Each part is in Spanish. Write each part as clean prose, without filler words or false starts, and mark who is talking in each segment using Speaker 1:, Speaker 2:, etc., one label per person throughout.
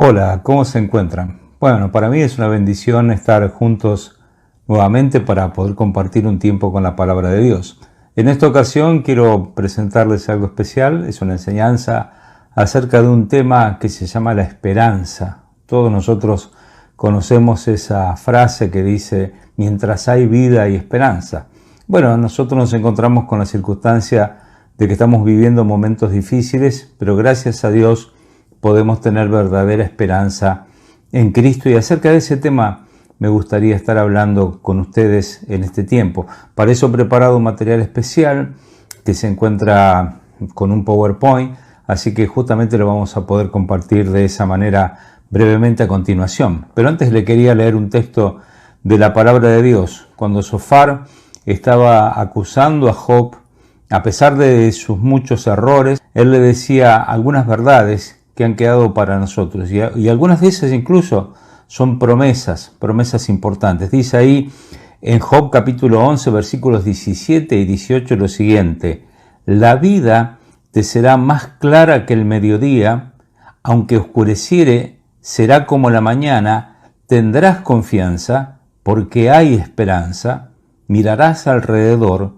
Speaker 1: Hola, ¿cómo se encuentran? Bueno, para mí es una bendición estar juntos nuevamente para poder compartir un tiempo con la palabra de Dios. En esta ocasión quiero presentarles algo especial, es una enseñanza acerca de un tema que se llama la esperanza. Todos nosotros conocemos esa frase que dice, mientras hay vida hay esperanza. Bueno, nosotros nos encontramos con la circunstancia de que estamos viviendo momentos difíciles, pero gracias a Dios podemos tener verdadera esperanza en Cristo, y acerca de ese tema me gustaría estar hablando con ustedes en este tiempo. Para eso he preparado un material especial que se encuentra con un PowerPoint, así que justamente lo vamos a poder compartir de esa manera brevemente a continuación. Pero antes le quería leer un texto de la palabra de Dios. Cuando Zofar estaba acusando a Job, a pesar de sus muchos errores, él le decía algunas verdades que han quedado para nosotros, y algunas de esas incluso son promesas importantes. Dice ahí en Job capítulo 11 versículos 17 y 18 lo siguiente: la vida te será más clara que el mediodía, aunque oscureciere será como la mañana, tendrás confianza porque hay esperanza, mirarás alrededor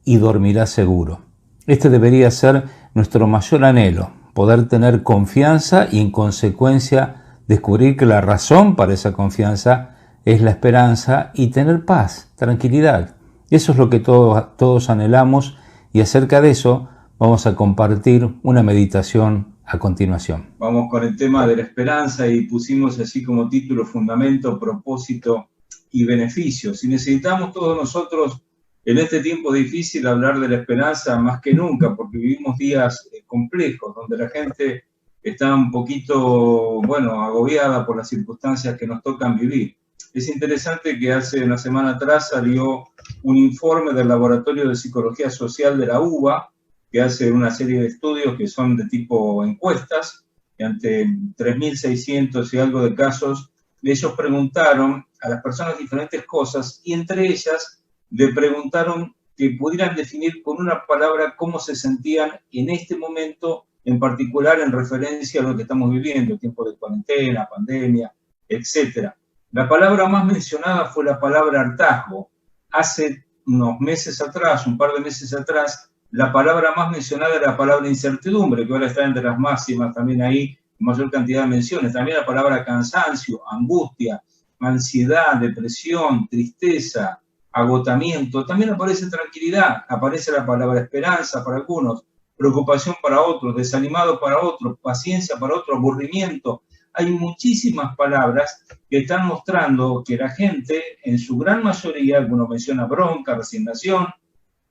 Speaker 1: y dormirás seguro. Este debería ser nuestro mayor anhelo, poder tener confianza y en consecuencia descubrir que la razón para esa confianza es la esperanza y tener paz, tranquilidad. Eso es lo que todos anhelamos, y acerca de eso vamos a compartir una meditación a continuación. Vamos con el tema de la esperanza y pusimos así como título fundamento, propósito y beneficios. Y necesitamos todos nosotros en este tiempo difícil hablar de la esperanza más que nunca, porque vivimos días complejos, donde la gente está un poquito, agobiada por las circunstancias que nos tocan vivir. Es interesante que hace una semana atrás salió un informe del Laboratorio de Psicología Social de la UBA, que hace una serie de estudios que son de tipo encuestas, y ante 3.600 y algo de casos, ellos preguntaron a las personas diferentes cosas, y entre ellas le preguntaron que pudieran definir con una palabra cómo se sentían en este momento, en particular en referencia a lo que estamos viviendo, tiempo de cuarentena, pandemia, etc. La palabra más mencionada fue la palabra hartazgo. Hace unos meses atrás, un par de meses atrás, la palabra más mencionada era la palabra incertidumbre, que ahora está entre las máximas también ahí, mayor cantidad de menciones. También la palabra cansancio, angustia, ansiedad, depresión, tristeza, agotamiento. También aparece tranquilidad, aparece la palabra esperanza para algunos, preocupación para otros, desanimado para otros, paciencia para otros, aburrimiento. Hay muchísimas palabras que están mostrando que la gente, en su gran mayoría, algunos mencionan bronca, resignación,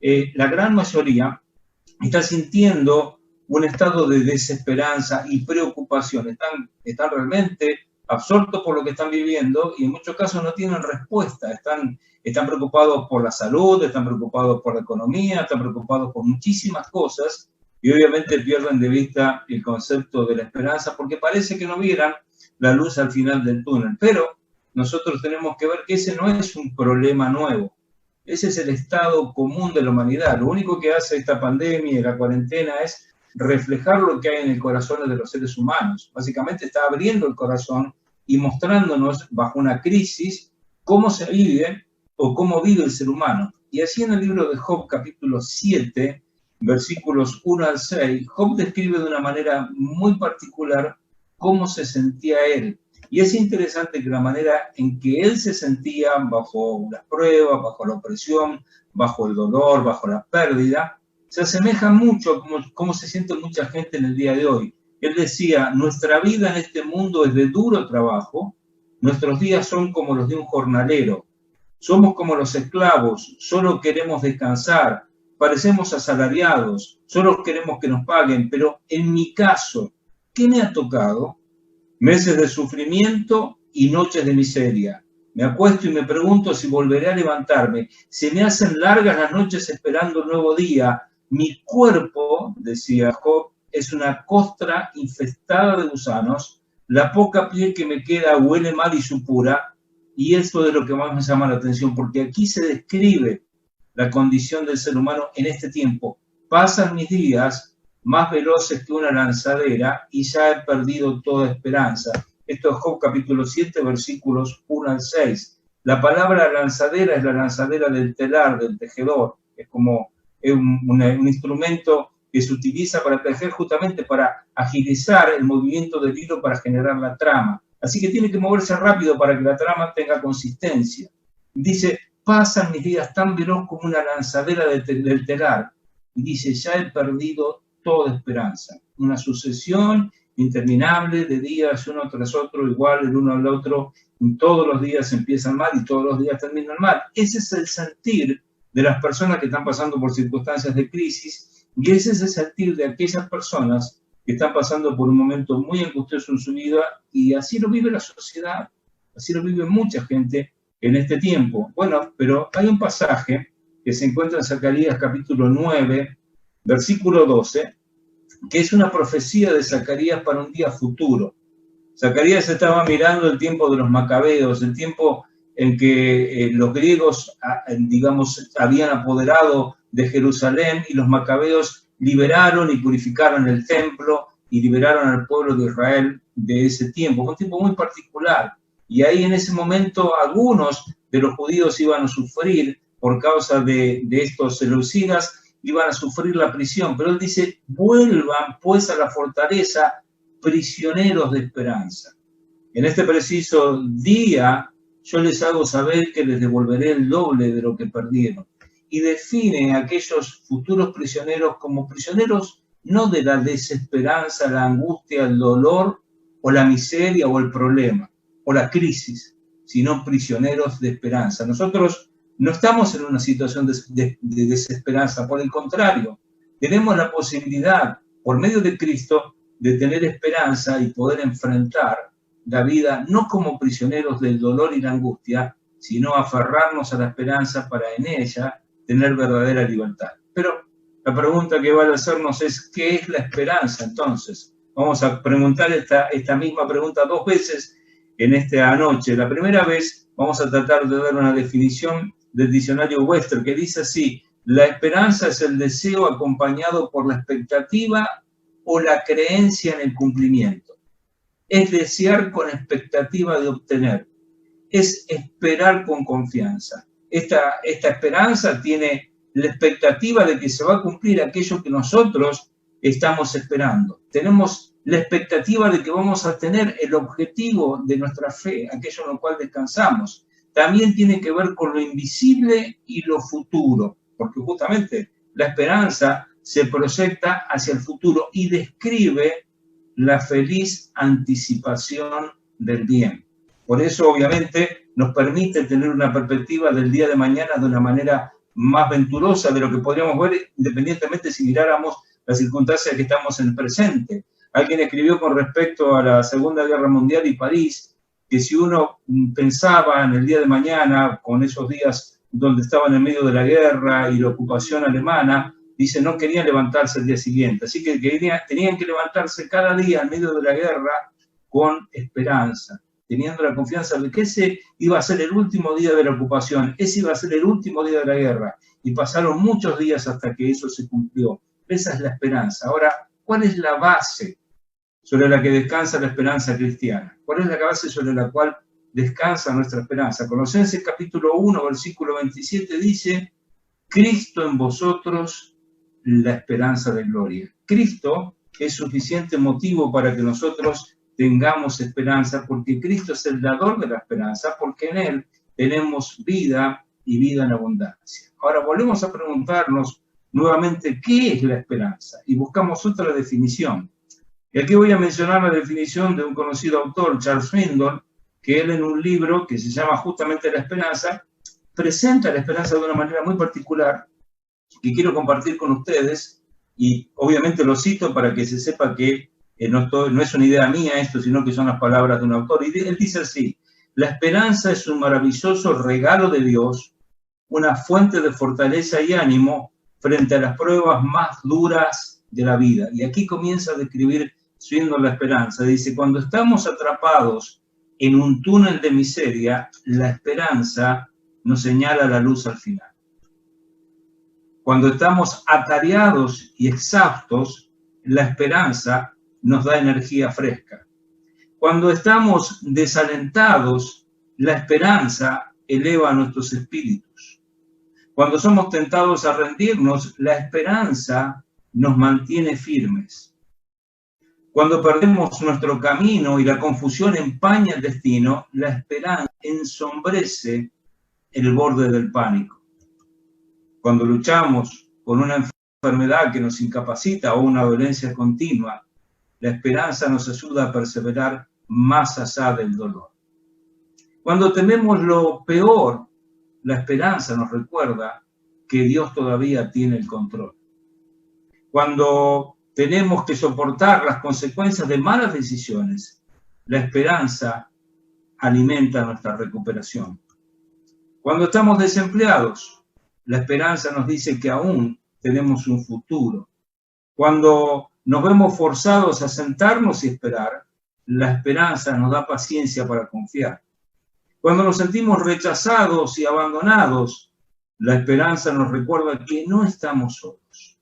Speaker 1: la gran mayoría está sintiendo un estado de desesperanza y preocupación. Están realmente absortos por lo que están viviendo y en muchos casos no tienen respuesta. Están preocupados por la salud, están preocupados por la economía, están preocupados por muchísimas cosas, y obviamente pierden de vista el concepto de la esperanza porque parece que no vieran la luz al final del túnel. Pero nosotros tenemos que ver que ese no es un problema nuevo. Ese es el estado común de la humanidad. Lo único que hace esta pandemia y la cuarentena es reflejar lo que hay en el corazón de los seres humanos. Básicamente está abriendo el corazón y mostrándonos bajo una crisis cómo se vive o cómo vive el ser humano. Y así en el libro de Job, capítulo 7, versículos 1 al 6, Job describe de una manera muy particular cómo se sentía él. Y es interesante que la manera en que él se sentía bajo las pruebas, bajo la opresión, bajo el dolor, bajo la pérdida, se asemeja mucho a cómo se siente mucha gente en el día de hoy. Él decía, nuestra vida en este mundo es de duro trabajo, nuestros días son como los de un jornalero, somos como los esclavos, solo queremos descansar, parecemos asalariados, solo queremos que nos paguen, pero en mi caso, ¿qué me ha tocado? Meses de sufrimiento y noches de miseria. Me acuesto y me pregunto si volveré a levantarme. Se me hacen largas las noches esperando un nuevo día. Mi cuerpo, decía Job, es una costra infestada de gusanos. La poca piel que me queda huele mal y supura. Y esto es lo que más me llama la atención, porque aquí se describe la condición del ser humano en este tiempo. Pasan mis días más veloces que una lanzadera y ya he perdido toda esperanza.
Speaker 2: Esto es Job capítulo 7, versículos 1 al 6. La palabra lanzadera es la lanzadera del telar, del tejedor. Es como un instrumento que se utiliza para tejer, justamente para agilizar el movimiento del hilo para generar la trama. Así que tiene que moverse rápido para que la trama tenga consistencia. Dice, pasan mis días tan veloz como una lanzadera del telar. Y dice, ya he perdido toda esperanza. Una sucesión interminable de días uno tras otro, igual el uno al otro, y todos los días empiezan mal y todos los días terminan mal. Ese es el sentir de las personas que están pasando por circunstancias de crisis, y ese es el sentir de aquellas personas que están pasando por un momento muy angustioso en su vida, y así lo vive la sociedad, así lo vive mucha gente en este tiempo. Bueno, pero hay un pasaje que se encuentra en Zacarías capítulo 9, versículo 12, que es una profecía de Zacarías para un día futuro. Zacarías estaba mirando el tiempo de los macabeos, el tiempo en que los griegos, digamos, habían apoderado de Jerusalén, y los macabeos liberaron y purificaron el templo y liberaron al pueblo de Israel de ese tiempo. Fue un tiempo muy particular. Y ahí en ese momento algunos de los judíos iban a sufrir por causa de estos seleucidas, iban a sufrir la prisión. Pero él dice, vuelvan pues a la fortaleza, prisioneros de esperanza. En este preciso día yo les hago saber que les devolveré el doble de lo que perdieron. Y define a aquellos futuros prisioneros como prisioneros no de la desesperanza, la angustia, el dolor o la miseria o el problema o la crisis, sino prisioneros de esperanza. Nosotros no estamos en una situación de desesperanza, por el contrario, tenemos la posibilidad, por medio de Cristo, de tener esperanza y poder enfrentar la vida no como prisioneros del dolor y la angustia, sino aferrarnos a la esperanza para en ella tener verdadera libertad. Pero la pregunta que vale hacernos es, ¿qué es la esperanza entonces? Vamos a preguntar esta misma pregunta 2 veces en esta noche. La primera vez vamos a tratar de dar una definición del diccionario Webster, que dice así: la esperanza es el deseo acompañado por la expectativa o la creencia en el cumplimiento. Es desear con expectativa de obtener. Es esperar con confianza. Esta esperanza tiene la expectativa de que se va a cumplir aquello que nosotros estamos esperando. Tenemos la expectativa de que vamos a tener el objetivo de nuestra fe, aquello en lo cual descansamos. También tiene que ver con lo invisible y lo futuro, porque justamente la esperanza se proyecta hacia el futuro y describe la feliz anticipación del bien. Por eso, obviamente, nos permite tener una perspectiva del día de mañana de una manera más venturosa de lo que podríamos ver, independientemente si miráramos las circunstancias que estamos en el presente. Alguien escribió con respecto a la Segunda Guerra Mundial y París, que si uno pensaba en el día de mañana, con esos días donde estaban en medio de la guerra y la ocupación alemana, dice, no querían levantarse el día siguiente. Así que tenían que levantarse cada día en medio de la guerra con esperanza, teniendo la confianza de que ese iba a ser el último día de la ocupación, ese iba a ser el último día de la guerra. Y pasaron muchos días hasta que eso se cumplió. Esa es la esperanza. Ahora, ¿cuál es la base sobre la que descansa la esperanza cristiana? ¿Cuál es la base sobre la cual descansa nuestra esperanza? Colosenses capítulo 1, versículo 27 dice, Cristo en vosotros, la esperanza de gloria. Cristo es suficiente motivo para que nosotros tengamos esperanza, porque Cristo es el dador de la esperanza, porque en Él tenemos vida y vida en abundancia. Ahora volvemos a preguntarnos nuevamente, ¿qué es la esperanza? Y buscamos otra definición. Y aquí voy a mencionar la definición de un conocido autor, Charles Swindoll, que él en un libro que se llama justamente La Esperanza, presenta la esperanza de una manera muy particular que quiero compartir con ustedes, y obviamente lo cito para que se sepa que no es una idea mía esto, sino que son las palabras de un autor. Y él dice así, la esperanza es un maravilloso regalo de Dios, una fuente de fortaleza y ánimo frente a las pruebas más duras de la vida. Y aquí comienza a describir Swindoll la esperanza. Dice, cuando estamos atrapados en un túnel de miseria, la esperanza nos señala la luz al final. Cuando estamos atareados y exhaustos, la esperanza nos da energía fresca. Cuando estamos desalentados, la esperanza eleva nuestros espíritus. Cuando somos tentados a rendirnos, la esperanza nos mantiene firmes. Cuando perdemos nuestro camino y la confusión empaña el destino, la esperanza ensombrece el borde del pánico. Cuando luchamos con una enfermedad que nos incapacita o una dolencia continua, la esperanza nos ayuda a perseverar más allá del dolor. Cuando tememos lo peor, la esperanza nos recuerda que Dios todavía tiene el control. Cuando tenemos que soportar las consecuencias de malas decisiones, la esperanza alimenta nuestra recuperación. Cuando estamos desempleados, la esperanza nos dice que aún tenemos un futuro. Cuando nos vemos forzados a sentarnos y esperar, la esperanza nos da paciencia para confiar. Cuando nos sentimos rechazados y abandonados, la esperanza nos recuerda que no estamos solos.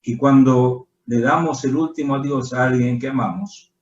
Speaker 2: Y cuando le damos el último adiós a alguien que amamos,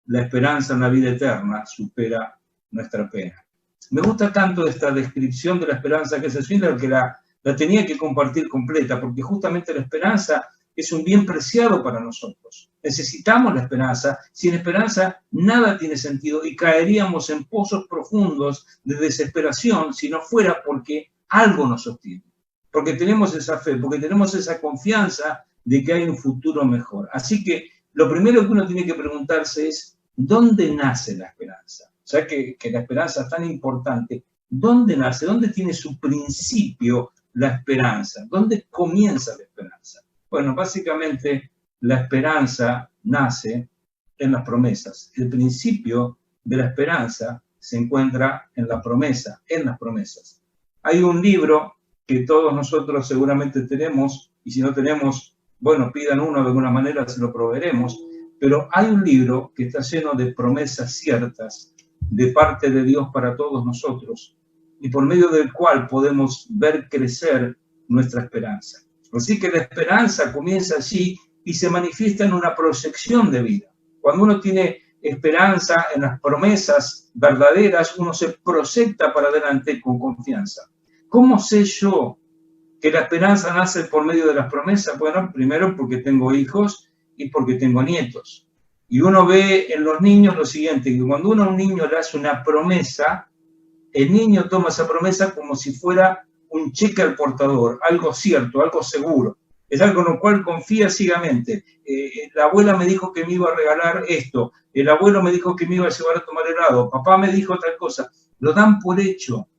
Speaker 2: la esperanza en la vida eterna supera nuestra pena. Me gusta tanto esta descripción de la esperanza que se Schindler que la tenía que compartir completa, porque justamente la esperanza es un bien preciado para nosotros. Necesitamos la esperanza. Sin esperanza nada tiene sentido y caeríamos en pozos profundos de desesperación si no fuera porque algo nos sostiene. Porque tenemos esa fe, porque tenemos esa confianza de que hay un futuro mejor. Así que lo primero que uno tiene que preguntarse es, ¿dónde nace la esperanza? O sea que la esperanza es tan importante. ¿Dónde nace? ¿Dónde tiene su principio la esperanza? ¿Dónde comienza la esperanza? Bueno, básicamente la esperanza nace en las promesas. El principio de la esperanza se encuentra en la promesa, en las promesas. Hay un libro que todos nosotros seguramente tenemos, y si no tenemos, bueno, pidan uno, de alguna manera se lo proveeremos, pero hay un libro que está lleno de promesas ciertas de parte de Dios para todos nosotros, y por medio del cual podemos ver crecer nuestra esperanza. Así que la esperanza comienza allí y se manifiesta en una proyección de vida. Cuando uno tiene esperanza en las promesas verdaderas, uno se proyecta para adelante con confianza. ¿Cómo sé yo que la esperanza nace por medio de las promesas? Bueno, primero porque tengo hijos y porque tengo nietos. Y uno ve en los niños lo siguiente, que cuando uno a un niño le hace una promesa, el niño toma esa promesa como si fuera un cheque al portador, algo cierto, algo seguro. Es algo en lo cual confía ciegamente. La abuela me dijo que me iba a regalar esto, el abuelo me dijo que me iba a llevar a tomar helado, papá me dijo tal cosa. Lo dan por hecho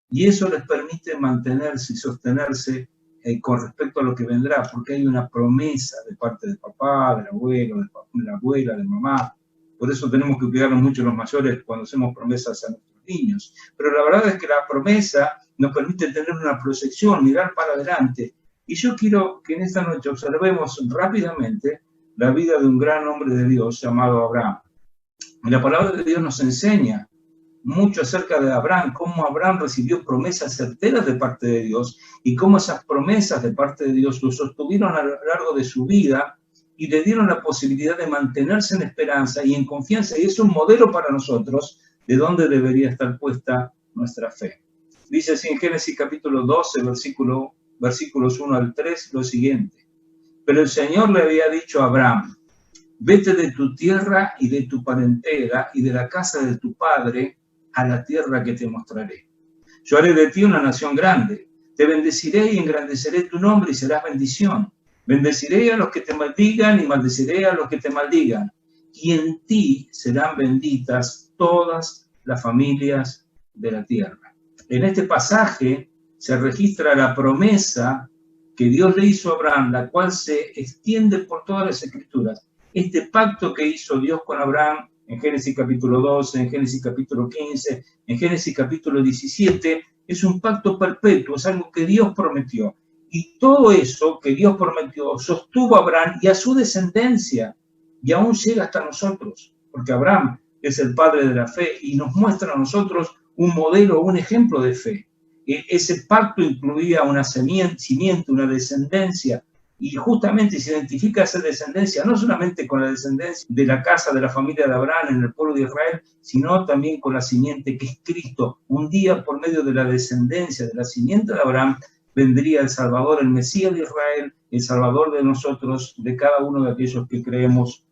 Speaker 2: y eso les permite mantenerse y sostenerse con respecto a lo que vendrá, porque hay una promesa de parte del papá, del abuelo, de la abuela, de mamá. Por eso tenemos que cuidarnos mucho los mayores cuando hacemos promesas a nuestros niños. Pero la verdad es que la promesa nos permite tener una proyección, mirar para adelante. Y yo quiero que en esta noche observemos rápidamente la vida de un gran hombre de Dios llamado Abraham. Y la palabra de Dios nos enseña mucho acerca de Abraham, cómo Abraham recibió promesas certeras de parte de Dios y cómo esas promesas de parte de Dios lo sostuvieron a lo largo de su vida y le dieron la posibilidad de mantenerse en esperanza y en confianza. Y es un modelo para nosotros de dónde debería estar puesta nuestra fe. Dice así en Génesis capítulo 12, versículos 1 al 3, lo siguiente. Pero el Señor le había dicho a Abraham, vete de tu tierra y de tu parentela y de la casa de tu padre a la tierra que te mostraré. Yo haré de ti una nación grande, te bendeciré y engrandeceré tu nombre y serás bendición. Bendeciré a los que te maldigan y maldeciré a los que te maldigan. Y en ti serán benditas todas las familias de la tierra. En este pasaje se registra la promesa que Dios le hizo a Abraham, la cual se extiende por todas las Escrituras. Este pacto que hizo Dios con Abraham en Génesis capítulo 12, en Génesis capítulo 15, en Génesis capítulo 17, es un pacto perpetuo, es algo que Dios prometió. Y todo eso que Dios prometió sostuvo a Abraham y a su descendencia, y aún llega hasta nosotros, porque Abraham es el padre de la fe y nos muestra a nosotros un modelo, un ejemplo de fe. Ese pacto incluía una simiente, una descendencia, Y justamente se identifica esa descendencia, no solamente con la descendencia de la casa de la familia de Abraham en el pueblo de Israel, sino también con la simiente que es Cristo. Un día, por medio de la descendencia, de la simiente de Abraham, vendría el Salvador, el Mesías de Israel, el Salvador de nosotros, de cada uno de aquellos que creemos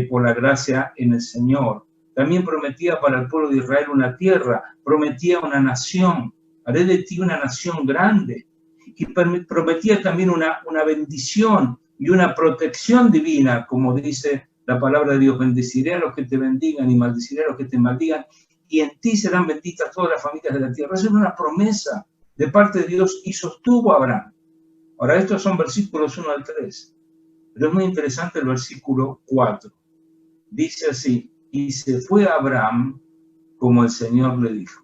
Speaker 2: por la gracia en el Señor. También prometía para el pueblo de Israel una tierra, prometía una nación, haré de ti una nación grande. Y prometía también una bendición y una protección divina, como dice la palabra de Dios: bendeciré a los que te bendigan y maldeciré a los que te maldigan, y en ti serán benditas todas las familias de la tierra. Esa es una promesa de parte de Dios y sostuvo a Abraham. Ahora, estos son versículos 1 al 3, pero es muy interesante el versículo 4. Dice así: y se fue Abraham como el Señor le dijo.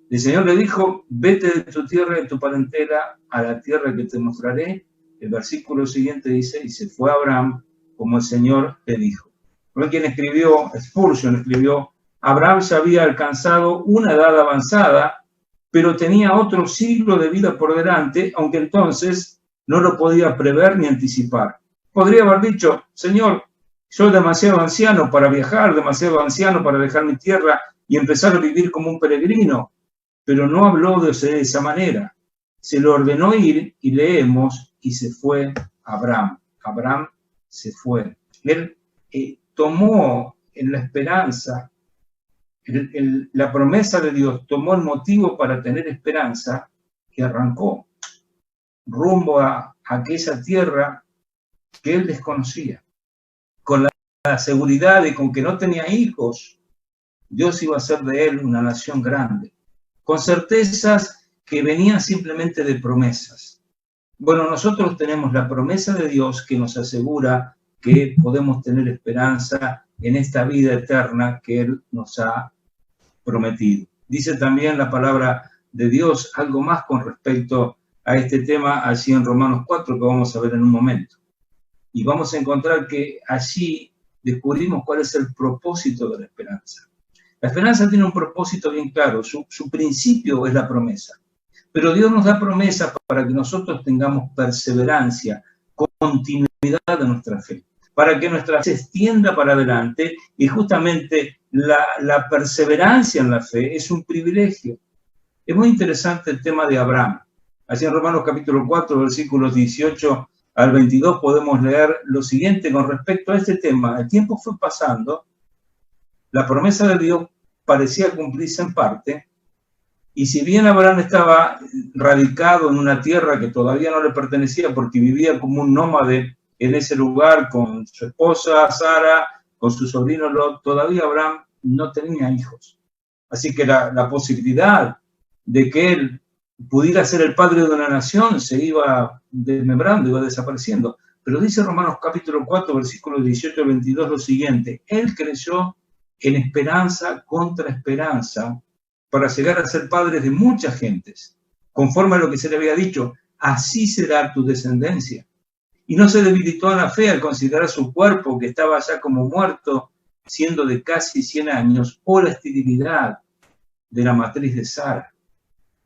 Speaker 2: El Señor le dijo: vete de tu tierra y de tu parentela a la tierra que te mostraré. El versículo siguiente dice: y se fue Abraham como el Señor le dijo. Por quien escribió, Spurgeon escribió: Abraham ya había alcanzado una edad avanzada, pero tenía otro siglo de vida por delante, aunque entonces no lo podía prever ni anticipar. Podría haber dicho: Señor, soy demasiado anciano para viajar, demasiado anciano para dejar mi tierra y empezar a vivir como un peregrino. Pero no habló de esa manera. Se le ordenó ir y leemos: y se fue Abraham. Abraham se fue. Él tomó en la esperanza, la promesa de Dios, tomó el motivo para tener esperanza, que arrancó rumbo a aquella tierra que él desconocía. Con la seguridad de con que no tenía hijos, Dios iba a hacer de él una nación grande. Con certezas que venían simplemente de promesas. Bueno, nosotros tenemos la promesa de Dios que nos asegura que podemos tener esperanza en esta vida eterna que Él nos ha prometido. Dice también la palabra de Dios algo más con respecto a este tema allí en Romanos 4, que vamos a ver en un momento. Y vamos a encontrar que allí descubrimos cuál es el propósito de la esperanza. La esperanza tiene un propósito bien claro, su principio es la promesa. Pero Dios nos da promesas para que nosotros tengamos perseverancia, continuidad de nuestra fe, para que nuestra fe se extienda para adelante, y justamente la perseverancia en la fe es un privilegio. Es muy interesante el tema de Abraham. Así en Romanos capítulo 4, versículos 18 al 22 podemos leer lo siguiente con respecto a este tema. El tiempo fue pasando, la promesa de Dios parecía cumplirse en parte, y si bien Abraham estaba radicado en una tierra que todavía no le pertenecía porque vivía como un nómade en ese lugar con su esposa Sara, con su sobrino Lot, todavía Abraham no tenía hijos. Así que la posibilidad de que él pudiera ser el padre de una nación se iba desmembrando, iba desapareciendo. Pero dice Romanos capítulo 4, versículos 18 al 22 lo siguiente: él creyó en esperanza contra esperanza para llegar a ser padre de muchas gentes, conforme a lo que se le había dicho: así será tu descendencia. Y no se debilitó en la fe al considerar su cuerpo, que estaba ya como muerto, siendo de casi 100 años, o la esterilidad de la matriz de Sara.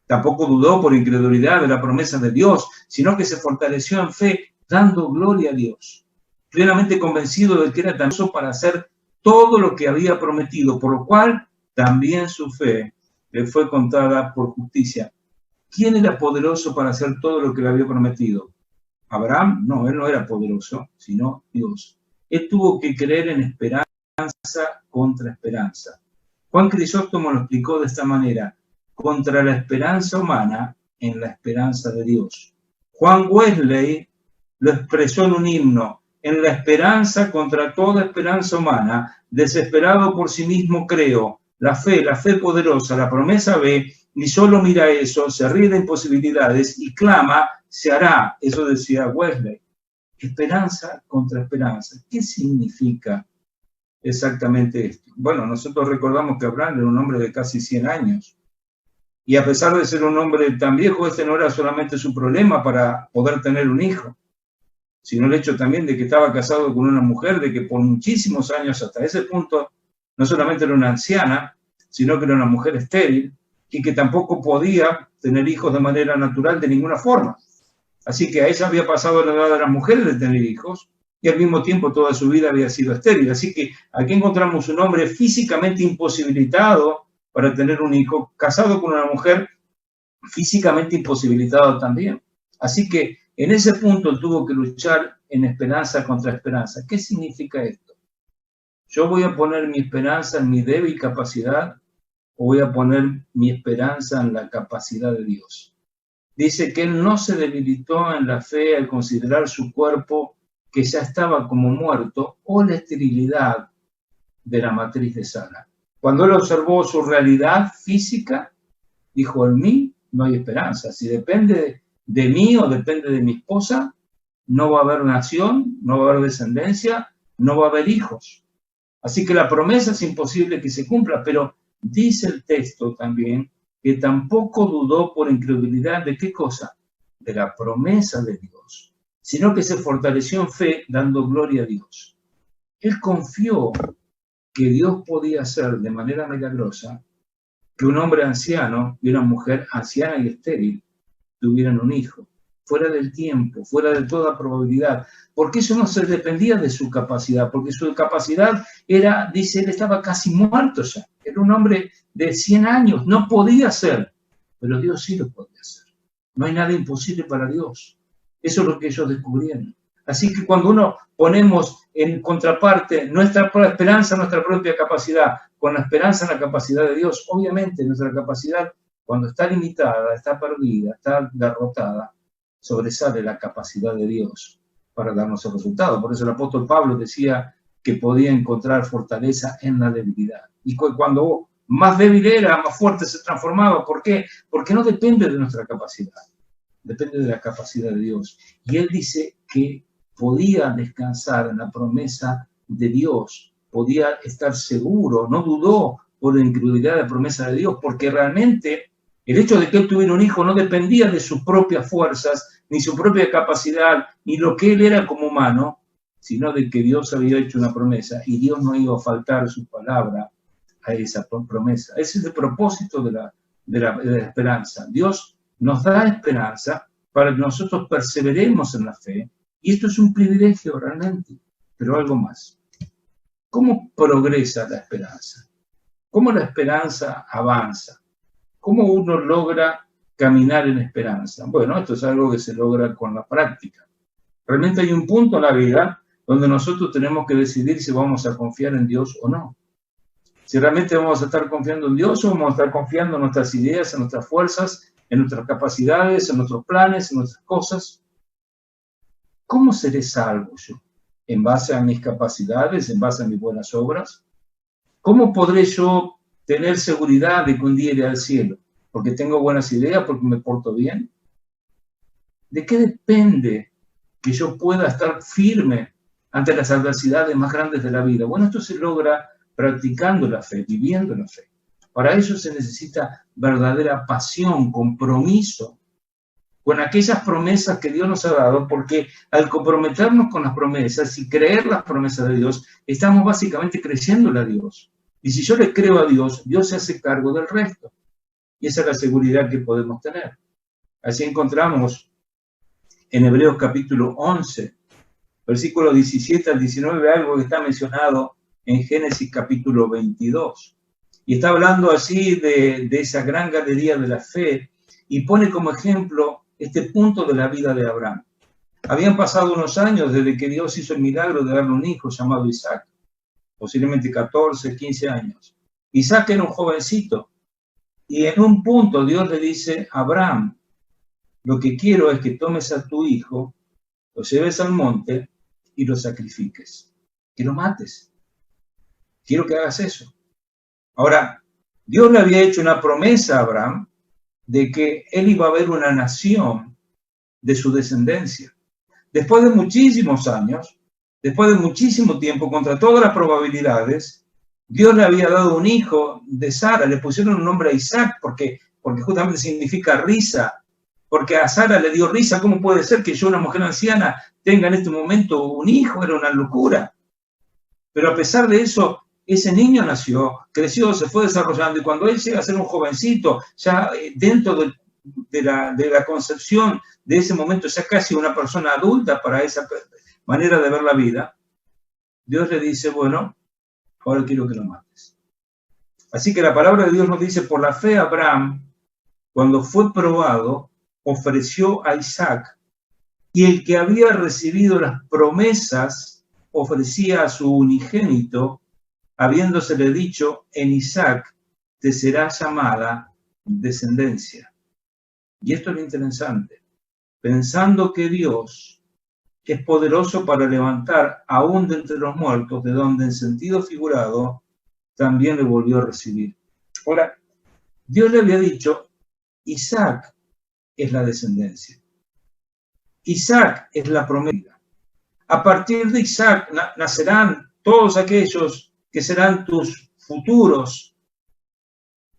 Speaker 2: Tampoco dudó por incredulidad de la promesa de Dios, sino que se fortaleció en fe, dando gloria a Dios, plenamente convencido de que era tan solo para hacer todo lo que había prometido, por lo cual también su fe le fue contada por justicia. ¿Quién era poderoso para hacer todo lo que le había prometido? Abraham, no, él no era poderoso, sino Dios. Él tuvo que creer en esperanza contra esperanza. Juan Crisóstomo lo explicó de esta manera: contra la esperanza humana, en la esperanza de Dios. Juan Wesley lo expresó en un himno: en la esperanza contra toda esperanza humana, desesperado por sí mismo creo. La fe poderosa, la promesa ve, y solo mira eso, se ríe de imposibilidades y clama: se hará. Eso decía Wesley. Esperanza contra esperanza. ¿Qué significa exactamente esto? Bueno, nosotros recordamos que Abraham era un hombre de casi 100 años. Y a pesar de ser un hombre tan viejo, este no era solamente su problema para poder tener un hijo, sino el hecho también de que estaba casado con una mujer, de que por muchísimos años hasta ese punto no solamente era una anciana, sino que era una mujer estéril y que tampoco podía tener hijos de manera natural de ninguna forma. Así que a ella había pasado la edad de las mujeres de tener hijos y al mismo tiempo toda su vida había sido estéril. Así que aquí encontramos un hombre físicamente imposibilitado para tener un hijo, casado con una mujer físicamente imposibilitado también. Así que en ese punto él tuvo que luchar en esperanza contra esperanza. ¿Qué significa esto? ¿Yo voy a poner mi esperanza en mi débil capacidad o voy a poner mi esperanza en la capacidad de Dios? Dice que él no se debilitó en la fe al considerar su cuerpo que ya estaba como muerto o la esterilidad de la matriz de Sara. Cuando él observó su realidad física, dijo, en mí no hay esperanza. Si depende de mí o depende de mi esposa, no va a haber nación, no va a haber descendencia, no va a haber hijos. Así que la promesa es imposible que se cumpla, pero dice el texto también que tampoco dudó por incredulidad de qué cosa, de la promesa de Dios, sino que se fortaleció en fe dando gloria a Dios. Él confió que Dios podía hacer de manera milagrosa que un hombre anciano y una mujer anciana y estéril tuvieran un hijo, fuera del tiempo, fuera de toda probabilidad, porque eso no se dependía de su capacidad, porque su capacidad era, dice, él estaba casi muerto ya, era un hombre de 100 años, no podía ser, pero Dios sí lo podía hacer. No hay nada imposible para Dios. Eso es lo que ellos descubrieron. Así que cuando uno ponemos en contraparte nuestra esperanza, nuestra propia capacidad, con la esperanza en la capacidad de Dios, obviamente nuestra capacidad, cuando está limitada, está perdida, está derrotada, sobresale la capacidad de Dios para darnos el resultado. Por eso el apóstol Pablo decía que podía encontrar fortaleza en la debilidad. Y cuando más débil era, más fuerte se transformaba. ¿Por qué? Porque no depende de nuestra capacidad, depende de la capacidad de Dios. Y él dice que podía descansar en la promesa de Dios, podía estar seguro, no dudó por la incredulidad de la promesa de Dios, porque realmente el hecho de que él tuviera un hijo no dependía de sus propias fuerzas, ni su propia capacidad, ni lo que él era como humano, sino de que Dios había hecho una promesa y Dios no iba a faltar su palabra a esa promesa. Ese es el propósito de la esperanza. Dios nos da esperanza para que nosotros perseveremos en la fe, y esto es un privilegio realmente, pero algo más. ¿Cómo progresa la esperanza? ¿Cómo la esperanza avanza? ¿Cómo uno logra caminar en esperanza? Bueno, esto es algo que se logra con la práctica. Realmente hay un punto en la vida donde nosotros tenemos que decidir si vamos a confiar en Dios o no. Si realmente vamos a estar confiando en Dios o vamos a estar confiando en nuestras ideas, en nuestras fuerzas, en nuestras capacidades, en nuestros planes, en nuestras cosas. ¿Cómo seré salvo yo? ¿En base a mis capacidades, en base a mis buenas obras? ¿Cómo podré yo tener seguridad de que un día iré al cielo? ¿Porque tengo buenas ideas? ¿Porque me porto bien? ¿De qué depende que yo pueda estar firme ante las adversidades más grandes de la vida? Bueno, esto se logra practicando la fe, viviendo la fe. Para eso se necesita verdadera pasión, compromiso con aquellas promesas que Dios nos ha dado, porque al comprometernos con las promesas y creer las promesas de Dios, estamos básicamente creyéndole a Dios. Y si yo le creo a Dios, Dios se hace cargo del resto. Y esa es la seguridad que podemos tener. Así encontramos en Hebreos capítulo 11, versículos 17 al 19, algo que está mencionado en Génesis capítulo 22. Y está hablando así de esa gran galería de la fe y pone como ejemplo este punto de la vida de Abraham. Habían pasado unos años desde que Dios hizo el milagro de darle un hijo llamado Isaac, posiblemente 14, 15 años. Isaac era un jovencito y en un punto Dios le dice a Abraham, lo que quiero es que tomes a tu hijo, lo lleves al monte y lo sacrifiques, que lo mates. Quiero que hagas eso. Ahora, Dios le había hecho una promesa a Abraham de que él iba a ver una nación de su descendencia. Después de muchísimos años, después de muchísimo tiempo, contra todas las probabilidades, Dios le había dado un hijo de Sara, le pusieron un nombre a Isaac porque justamente significa risa, porque a Sara le dio risa. ¿Cómo puede ser que yo, una mujer anciana, tenga en este momento un hijo? Era una locura. Pero a pesar de eso, ese niño nació, creció, se fue desarrollando, y cuando él llega a ser un jovencito, ya dentro de la concepción de ese momento, ya casi una persona adulta para esa manera de ver la vida, Dios le dice, bueno, ahora quiero que lo mates. Así que la palabra de Dios nos dice, por la fe Abraham, cuando fue probado, ofreció a Isaac, y el que había recibido las promesas ofrecía a su unigénito, habiéndosele dicho, en Isaac te será llamada descendencia. Y esto es lo interesante, pensando que Dios es poderoso para levantar aún de entre los muertos, de donde en sentido figurado también le volvió a recibir. Ahora, Dios le había dicho, Isaac es la descendencia. Isaac es la promesa. A partir de Isaac nacerán todos aquellos que serán tus futuros,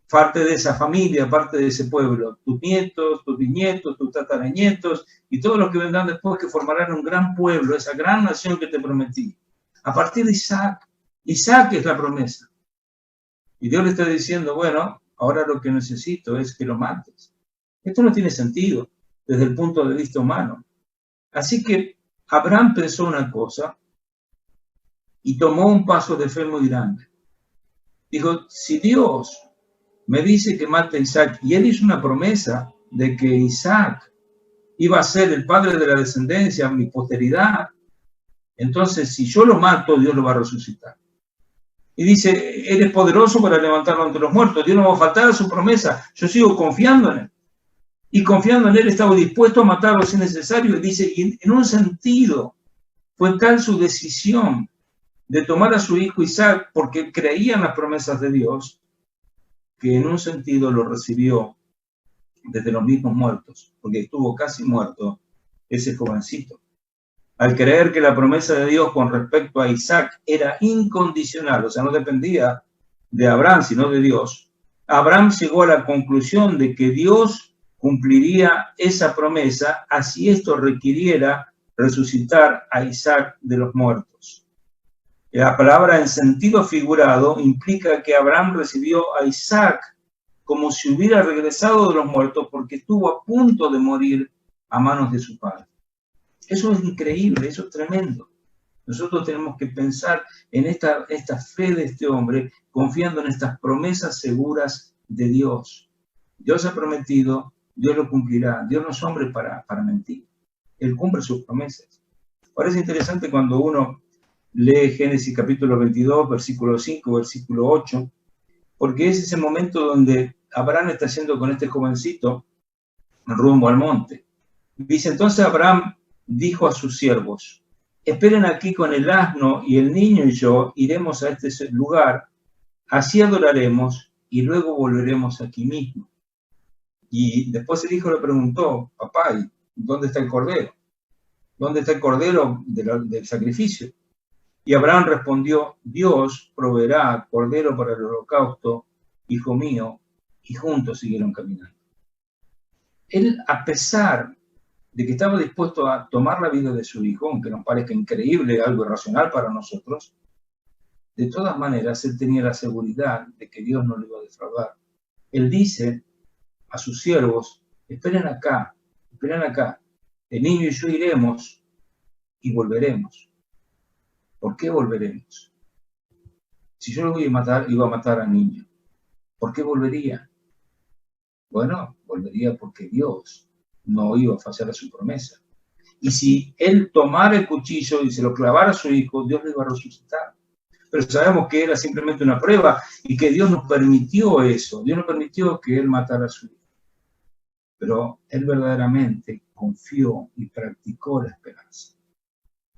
Speaker 2: parte de esa familia, parte de ese pueblo, tus nietos, tus bisnietos, tus tataranietos y todos los que vendrán después, que formarán un gran pueblo, esa gran nación que te prometí. A partir de Isaac, Isaac es la promesa. Y Dios le está diciendo, bueno, ahora lo que necesito es que lo mates. Esto no tiene sentido desde el punto de vista humano. Así que Abraham pensó una cosa y tomó un paso de fe muy grande. Dijo, si Dios me dice que mate a Isaac, y él hizo una promesa de que Isaac iba a ser el padre de la descendencia, mi posteridad, entonces si yo lo mato, Dios lo va a resucitar. Y dice, Él es poderoso para levantarlo entre los muertos, Dios no va a faltar a su promesa, yo sigo confiando en Él. Y confiando en Él estaba dispuesto a matarlo si es necesario. Y dice, y en un sentido, fue tal su decisión de tomar a su hijo Isaac, porque creía en las promesas de Dios, que en un sentido lo recibió desde los mismos muertos, porque estuvo casi muerto ese jovencito. Al creer que la promesa de Dios con respecto a Isaac era incondicional, o sea, no dependía de Abraham, sino de Dios, Abraham llegó a la conclusión de que Dios cumpliría esa promesa, así esto requiriera resucitar a Isaac de los muertos. La palabra en sentido figurado implica que Abraham recibió a Isaac como si hubiera regresado de los muertos porque estuvo a punto de morir a manos de su padre. Eso es increíble, eso es tremendo. Nosotros tenemos que pensar en esta fe de este hombre, confiando en estas promesas seguras de Dios. Dios ha prometido, Dios lo cumplirá. Dios no es hombre para mentir. Él cumple sus promesas. Ahora es interesante cuando uno lee Génesis capítulo 22, versículo 5, versículo 8, porque es ese momento donde Abraham está yendo con este jovencito rumbo al monte. Dice, entonces Abraham dijo a sus siervos, esperen aquí con el asno y el niño y yo iremos a este lugar, así adoraremos y luego volveremos aquí mismo. Y después el hijo le preguntó, papá, ¿y dónde está el cordero? ¿Dónde está el cordero del sacrificio? Y Abraham respondió, Dios proveerá cordero para el holocausto, hijo mío, y juntos siguieron caminando. Él, a pesar de que estaba dispuesto a tomar la vida de su hijo, aunque nos parezca increíble, algo irracional para nosotros, de todas maneras él tenía la seguridad de que Dios no lo iba a defraudar. Él dice a sus siervos, esperen acá, el niño y yo iremos y volveremos. ¿Por qué volveremos? Si yo lo iba a matar al niño, ¿por qué volvería? Bueno, volvería porque Dios no iba a fallar a su promesa. Y si él tomara el cuchillo y se lo clavara a su hijo, Dios lo iba a resucitar. Pero sabemos que era simplemente una prueba y que Dios nos permitió eso. Dios nos permitió que él matara a su hijo. Pero él verdaderamente confió y practicó la esperanza.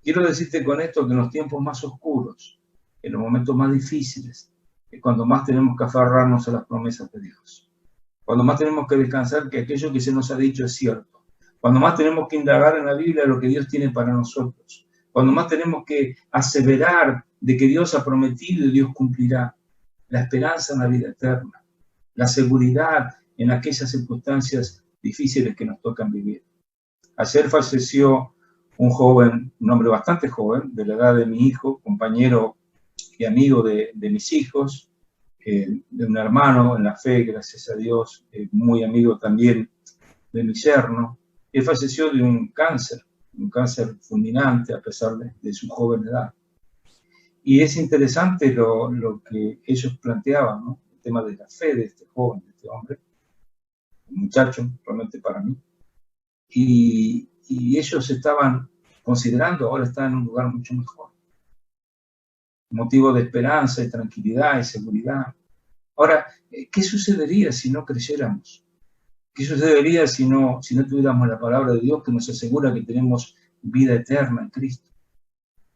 Speaker 2: Quiero decirte con esto que en los tiempos más oscuros, en los momentos más difíciles, es cuando más tenemos que aferrarnos a las promesas de Dios. Cuando más tenemos que descansar que aquello que se nos ha dicho es cierto. Cuando más tenemos que indagar en la Biblia lo que Dios tiene para nosotros. Cuando más tenemos que aseverar de que Dios ha prometido y Dios cumplirá. La esperanza en la vida eterna. La seguridad en aquellas circunstancias difíciles que nos tocan vivir. Ayer falleció un joven, un hombre bastante joven, de la edad de mi hijo, compañero y amigo de mis hijos, de un hermano en la fe, gracias a Dios, muy amigo también de mi yerno. Él falleció de un cáncer fulminante a pesar de su joven edad. Y es interesante lo que ellos planteaban, ¿no? El tema de la fe de este joven, de este hombre, un muchacho, realmente para mí. Y ellos estaban considerando, ahora están en un lugar mucho mejor. Motivo de esperanza y tranquilidad y seguridad. Ahora, ¿qué sucedería si no creyéramos? ¿Qué sucedería si no tuviéramos la palabra de Dios que nos asegura que tenemos vida eterna en Cristo?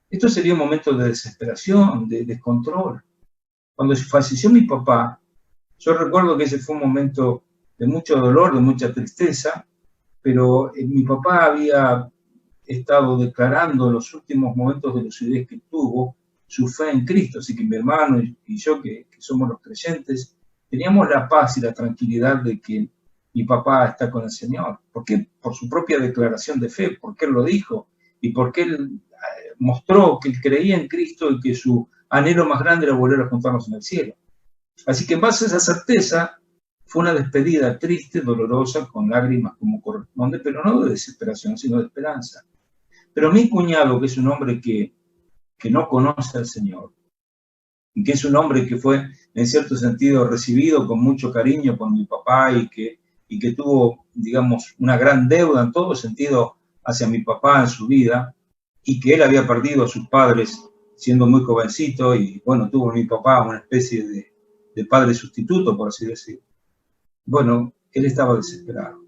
Speaker 2: Esto sería un momento de desesperación, de descontrol. Cuando falleció mi papá, yo recuerdo que ese fue un momento de mucho dolor, de mucha tristeza, pero mi papá había estado declarando en los últimos momentos de lucidez que tuvo su fe en Cristo, así que mi hermano y yo, que somos los creyentes, teníamos la paz y la tranquilidad de que mi papá está con el Señor. ¿Por qué? Por su propia declaración de fe, porque él lo dijo y porque él mostró que él creía en Cristo y que su anhelo más grande era volver a juntarnos en el cielo. Así que en base a esa certeza, fue una despedida triste, dolorosa, con lágrimas como corresponde, pero no de desesperación, sino de esperanza. Pero mi cuñado, que es un hombre que no conoce al Señor, y que es un hombre que fue, en cierto sentido, recibido con mucho cariño por mi papá y que tuvo, digamos, una gran deuda en todo sentido hacia mi papá en su vida, y que él había perdido a sus padres siendo muy jovencito, y bueno, tuvo mi papá una especie de padre sustituto, por así decirlo. Bueno, él estaba desesperado.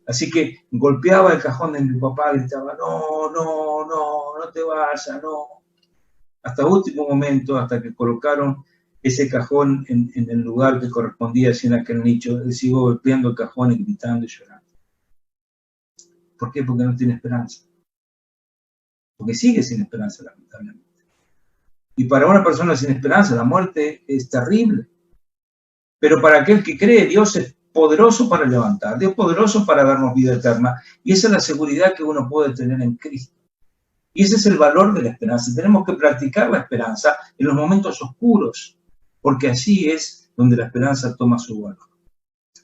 Speaker 2: Así que golpeaba el cajón de mi papá y gritaba, no te vayas, no. Hasta el último momento, hasta que colocaron ese cajón en el lugar que correspondía así en aquel nicho, él siguió golpeando el cajón y gritando y llorando. ¿Por qué? Porque no tiene esperanza. Porque sigue sin esperanza, lamentablemente. Y para una persona sin esperanza, la muerte es terrible. Pero para aquel que cree, Dios es poderoso para levantar, Dios es poderoso para darnos vida eterna. Y esa es la seguridad que uno puede tener en Cristo. Y ese es el valor de la esperanza. Tenemos que practicar la esperanza en los momentos oscuros, porque así es donde la esperanza toma su valor.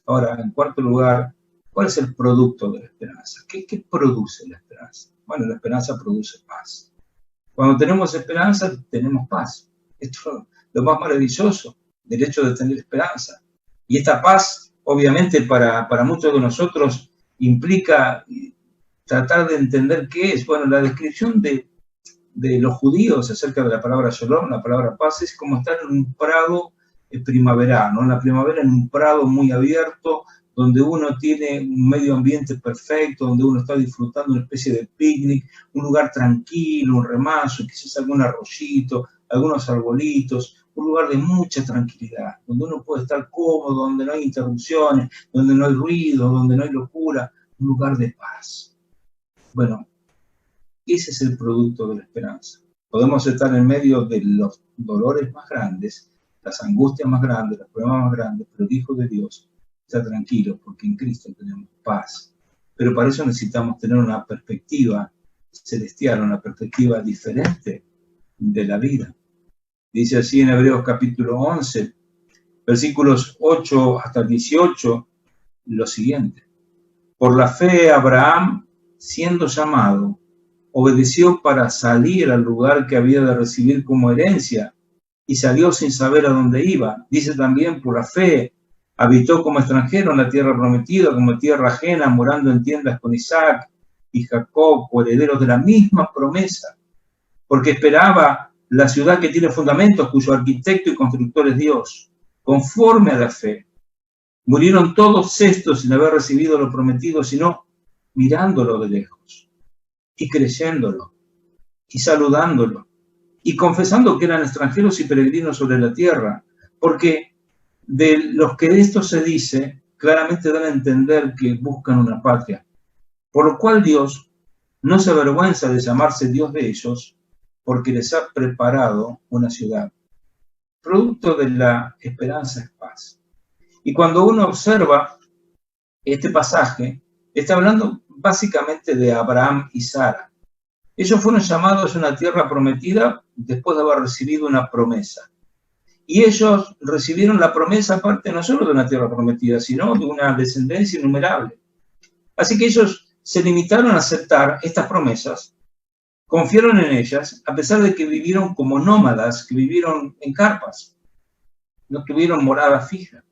Speaker 2: Ahora, en cuarto lugar, ¿cuál es el producto de la esperanza? ¿Qué produce la esperanza? Bueno, la esperanza produce paz. Cuando tenemos esperanza, tenemos paz. Esto es lo más maravilloso del hecho de tener esperanza. Y esta paz, obviamente, para muchos de nosotros implica tratar de entender qué es. Bueno, la descripción de los judíos acerca de la palabra shalom, la palabra paz, es como estar en un prado primaveral, ¿no? En la primavera, en un prado muy abierto, donde uno tiene un medio ambiente perfecto, donde uno está disfrutando una especie de picnic, un lugar tranquilo, un remanso, quizás algún arroyito, algunos arbolitos, un lugar de mucha tranquilidad, donde uno puede estar cómodo, donde no hay interrupciones, donde no hay ruido, donde no hay locura, un lugar de paz. Bueno, ese es el producto de la esperanza. Podemos estar en medio de los dolores más grandes, las angustias más grandes, los problemas más grandes, pero el Hijo de Dios está tranquilo porque en Cristo tenemos paz. Pero para eso necesitamos tener una perspectiva celestial, una perspectiva diferente de la vida. Dice así en Hebreos capítulo 11, versículos 8 hasta 18, lo siguiente. Por la fe Abraham, siendo llamado, obedeció para salir al lugar que había de recibir como herencia y salió sin saber a dónde iba. Dice también, por la fe habitó como extranjero en la tierra prometida, como tierra ajena, morando en tiendas con Isaac y Jacob, herederos de la misma promesa, porque esperaba la ciudad que tiene fundamentos, cuyo arquitecto y constructor es Dios, conforme a la fe. Murieron todos estos sin haber recibido lo prometido, sino mirándolo de lejos, y creyéndolo, y saludándolo, y confesando que eran extranjeros y peregrinos sobre la tierra, porque de los que de esto se dice, claramente dan a entender que buscan una patria, por lo cual Dios no se avergüenza de llamarse Dios de ellos, porque les ha preparado una ciudad. Producto de la esperanza es paz. Y cuando uno observa este pasaje, está hablando básicamente de Abraham y Sara. Ellos fueron llamados a una tierra prometida después de haber recibido una promesa. Y ellos recibieron la promesa aparte no solo de una tierra prometida, sino de una descendencia innumerable. Así que ellos se limitaron a aceptar estas promesas, confiaron en ellas, a pesar de que vivieron como nómadas, que vivieron en carpas, no tuvieron morada fija.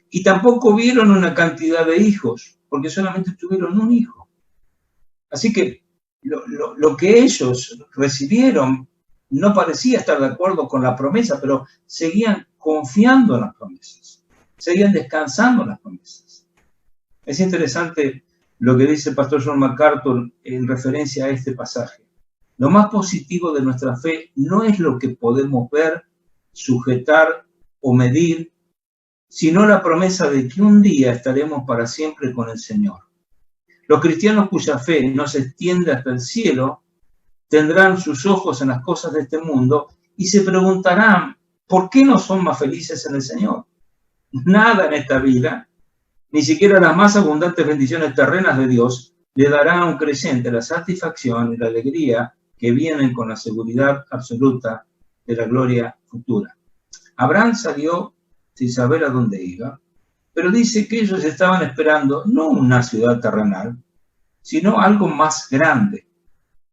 Speaker 2: Y tampoco vieron una cantidad de hijos, porque solamente tuvieron un hijo. Así que lo que ellos recibieron no parecía estar de acuerdo con la promesa, pero seguían confiando en las promesas, seguían descansando en las promesas. Es interesante lo que dice el pastor John MacArthur en referencia a este pasaje. Lo más positivo de nuestra fe no es lo que podemos ver, sujetar o medir, sino la promesa de que un día estaremos para siempre con el Señor. Los cristianos cuya fe no se extiende hasta el cielo tendrán sus ojos en las cosas de este mundo y se preguntarán, ¿por qué no son más felices en el Señor? Nada en esta vida, ni siquiera las más abundantes bendiciones terrenas de Dios, le dará a un creyente la satisfacción y la alegría que vienen con la seguridad absoluta de la gloria futura. Abraham salió sin saber a dónde iba, pero dice que ellos estaban esperando no una ciudad terrenal, sino algo más grande.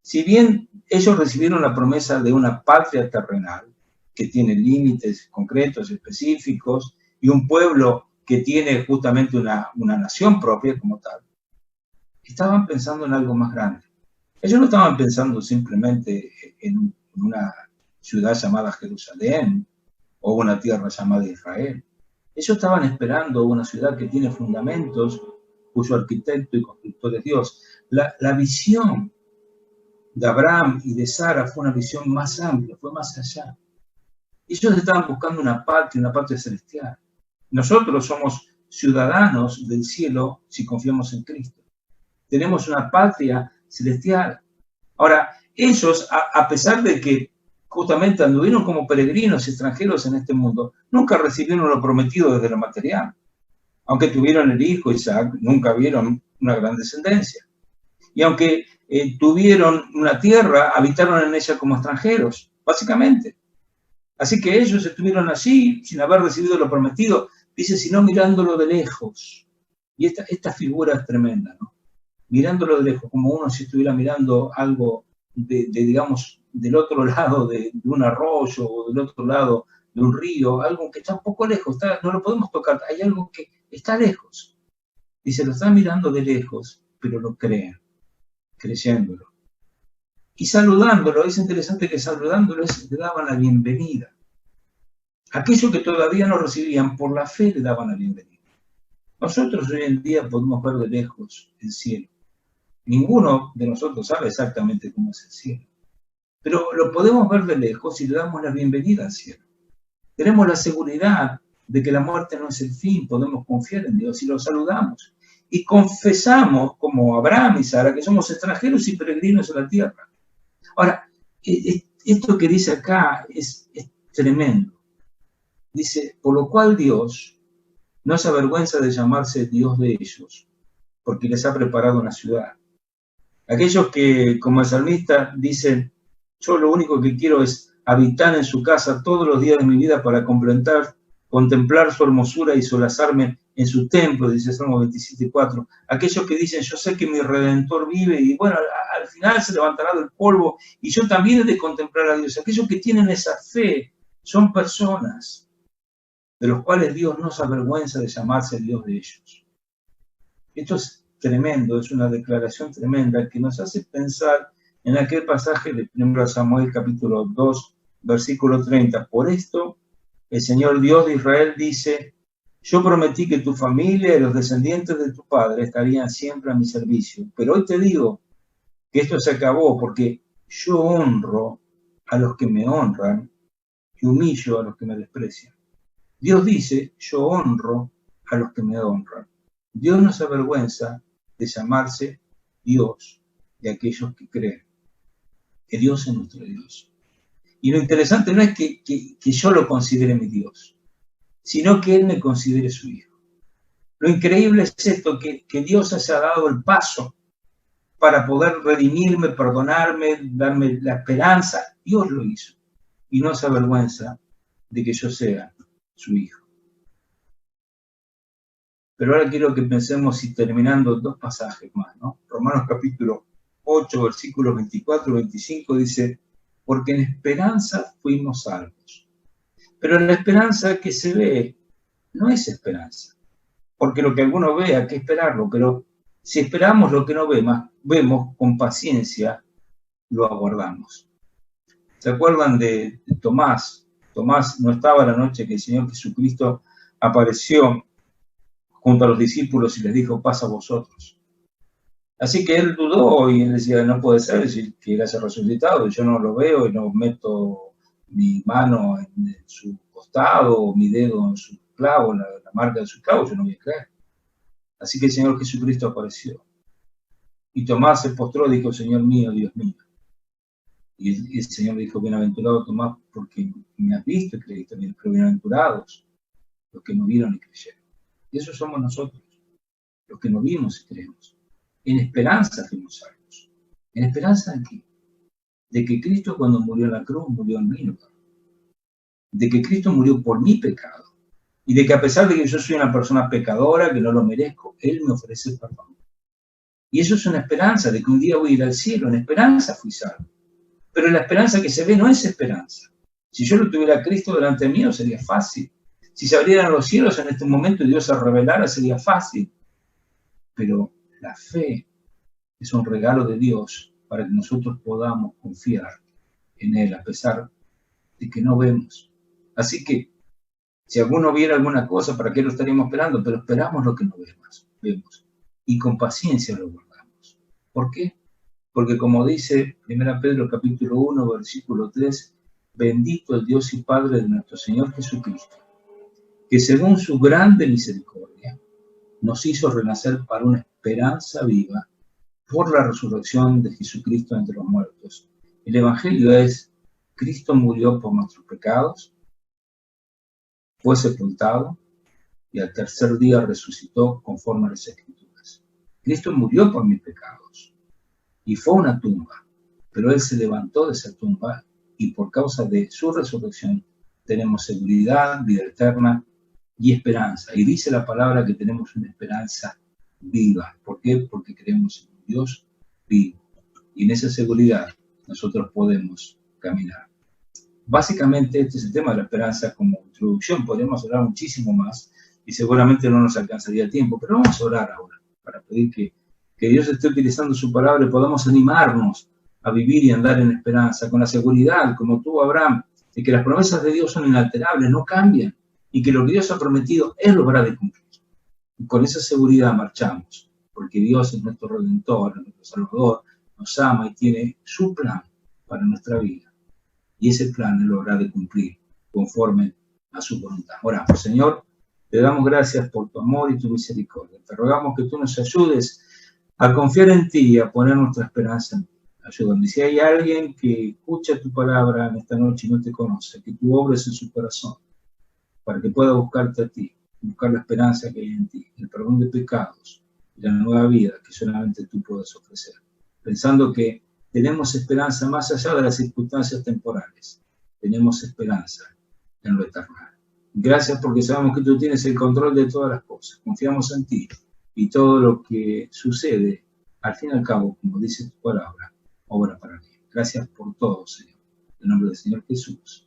Speaker 2: Si bien ellos recibieron la promesa de una patria terrenal, que tiene límites concretos, específicos, y un pueblo que tiene justamente una nación propia como tal, estaban pensando en algo más grande. Ellos no estaban pensando simplemente en una ciudad llamada Jerusalén o una tierra llamada Israel. Ellos estaban esperando una ciudad que tiene fundamentos, cuyo arquitecto y constructor es Dios. La visión de Abraham y de Sara fue una visión más amplia, fue más allá. Ellos estaban buscando una patria celestial. Nosotros somos ciudadanos del cielo si confiamos en Cristo. Tenemos una patria celestial. Ahora, ellos, a pesar de que justamente anduvieron como peregrinos extranjeros en este mundo, nunca recibieron lo prometido desde lo material. Aunque tuvieron el hijo Isaac, nunca vieron una gran descendencia. Y aunque tuvieron una tierra, habitaron en ella como extranjeros, básicamente. Así que ellos estuvieron allí sin haber recibido lo prometido, dice, sino mirándolo de lejos. Y esta figura es tremenda, ¿no? Mirándolo de lejos, como uno si estuviera mirando algo digamos, del otro lado de un arroyo o del otro lado de un río, algo que está un poco lejos, no lo podemos tocar, hay algo que está lejos. Dice, lo están mirando de lejos, pero lo creen, creyéndolo. Y saludándolo, es interesante que saludándolo le daban la bienvenida. Aquellos que todavía no recibían, por la fe le daban la bienvenida. Nosotros hoy en día podemos ver de lejos el cielo. Ninguno de nosotros sabe exactamente cómo es el cielo. Pero lo podemos ver de lejos y le damos la bienvenida al cielo. Tenemos la seguridad de que la muerte no es el fin, podemos confiar en Dios y lo saludamos. Y confesamos, como Abraham y Sara, que somos extranjeros y peregrinos en la tierra. Ahora, esto que dice acá es tremendo. Dice, por lo cual Dios no se avergüenza de llamarse Dios de ellos, porque les ha preparado una ciudad. Aquellos que, como el salmista, dicen, yo lo único que quiero es habitar en su casa todos los días de mi vida para contemplar su hermosura y solazarme en su templo, dice Salmo 27:4. Aquellos que dicen, yo sé que mi Redentor vive y bueno, al final se levantará del polvo y yo también he de contemplar a Dios. Aquellos que tienen esa fe son personas de los cuales Dios no se avergüenza de llamarse el Dios de ellos. Esto es tremendo, es una declaración tremenda que nos hace pensar en aquel pasaje de 1 Samuel capítulo 2, versículo 30. Por esto, el Señor Dios de Israel dice, yo prometí que tu familia y los descendientes de tu padre estarían siempre a mi servicio. Pero hoy te digo que esto se acabó porque yo honro a los que me honran y humillo a los que me desprecian. Dios dice, yo honro a los que me honran. Dios no se avergüenza de llamarse Dios de aquellos que creen que Dios es nuestro Dios. Y lo interesante no es que yo lo considere mi Dios, sino que Él me considere su hijo. Lo increíble es esto, que Dios haya dado el paso para poder redimirme, perdonarme, darme la esperanza. Dios lo hizo y no se avergüenza de que yo sea su hijo. Pero ahora quiero que pensemos y terminando dos pasajes más, ¿no? Romanos capítulo 8, versículos 24 y 25 dice, porque en esperanza fuimos salvos. Pero la esperanza que se ve no es esperanza. Porque lo que alguno ve hay que esperarlo, pero si esperamos lo que no vemos con paciencia, lo aguardamos. ¿Se acuerdan de Tomás? Tomás no estaba la noche que el Señor Jesucristo apareció junto a los discípulos y les dijo, pasa a vosotros. Así que él dudó y él decía, no puede ser, decir que él haya resucitado, yo no lo veo y no meto mi mano en su costado o mi dedo en su clavo, la marca de su clavo, yo no voy a creer. Así que el Señor Jesucristo apareció. Y Tomás se postró y dijo, Señor mío, Dios mío. Y el Señor le dijo, bienaventurado Tomás, porque me has visto y creíste, pero bienaventurados los que no vieron y creyeron. Y esos somos nosotros, los que no vimos y creemos. En esperanza fuimos salvos. ¿En esperanza de qué? De que Cristo cuando murió en la cruz murió en mi lugar. De que Cristo murió por mi pecado. Y de que a pesar de que yo soy una persona pecadora, que no lo merezco, Él me ofrece perdón. Y eso es una esperanza de que un día voy a ir al cielo. En esperanza fui salvo. Pero la esperanza que se ve no es esperanza. Si yo lo tuviera a Cristo delante mío sería fácil. Si se abrieran los cielos en este momento y Dios se revelara sería fácil. Pero la fe es un regalo de Dios para que nosotros podamos confiar en Él a pesar de que no vemos. Así que si alguno viera alguna cosa, ¿para qué lo estaríamos esperando? Pero esperamos lo que no vemos. Y con paciencia lo guardamos. ¿Por qué? Porque como dice 1 Pedro capítulo 1, versículo 3, bendito el Dios y Padre de nuestro Señor Jesucristo, que según su grande misericordia nos hizo renacer para una esperanza viva por la resurrección de Jesucristo entre los muertos. El Evangelio es, Cristo murió por nuestros pecados, fue sepultado y al tercer día resucitó conforme a las Escrituras. Cristo murió por mis pecados y fue a una tumba, pero Él se levantó de esa tumba y por causa de su resurrección tenemos seguridad, vida eterna y esperanza. Y dice la palabra que tenemos una esperanza viva. ¿Por qué? Porque creemos en un Dios vivo. Y en esa seguridad nosotros podemos caminar. Básicamente este es el tema de la esperanza como introducción. Podríamos hablar muchísimo más y seguramente no nos alcanzaría tiempo, pero vamos a orar ahora para pedir que Dios esté utilizando su palabra y podamos animarnos a vivir y andar en esperanza, con la seguridad, como tuvo Abraham, de que las promesas de Dios son inalterables, no cambian, y que lo que Dios ha prometido, Él lo habrá de cumplir. Y con esa seguridad marchamos, porque Dios es nuestro Redentor, nuestro Salvador, nos ama y tiene su plan para nuestra vida. Y ese plan Él lo habrá de cumplir conforme a su voluntad. Oramos, Señor, te damos gracias por tu amor y tu misericordia. Te rogamos que tú nos ayudes a confiar en ti y a poner nuestra esperanza en ti. Ayúdame. Si hay alguien que escucha tu palabra en esta noche y no te conoce, que tú obres en su corazón para que pueda buscarte a ti, buscar la esperanza que hay en ti, el perdón de pecados y la nueva vida que solamente tú puedes ofrecer. Pensando que tenemos esperanza más allá de las circunstancias temporales. Tenemos esperanza en lo eterno. Gracias porque sabemos que tú tienes el control de todas las cosas. Confiamos en ti y todo lo que sucede, al fin y al cabo, como dice tu palabra, obra para mí. Gracias por todo, Señor. En el nombre del Señor Jesús.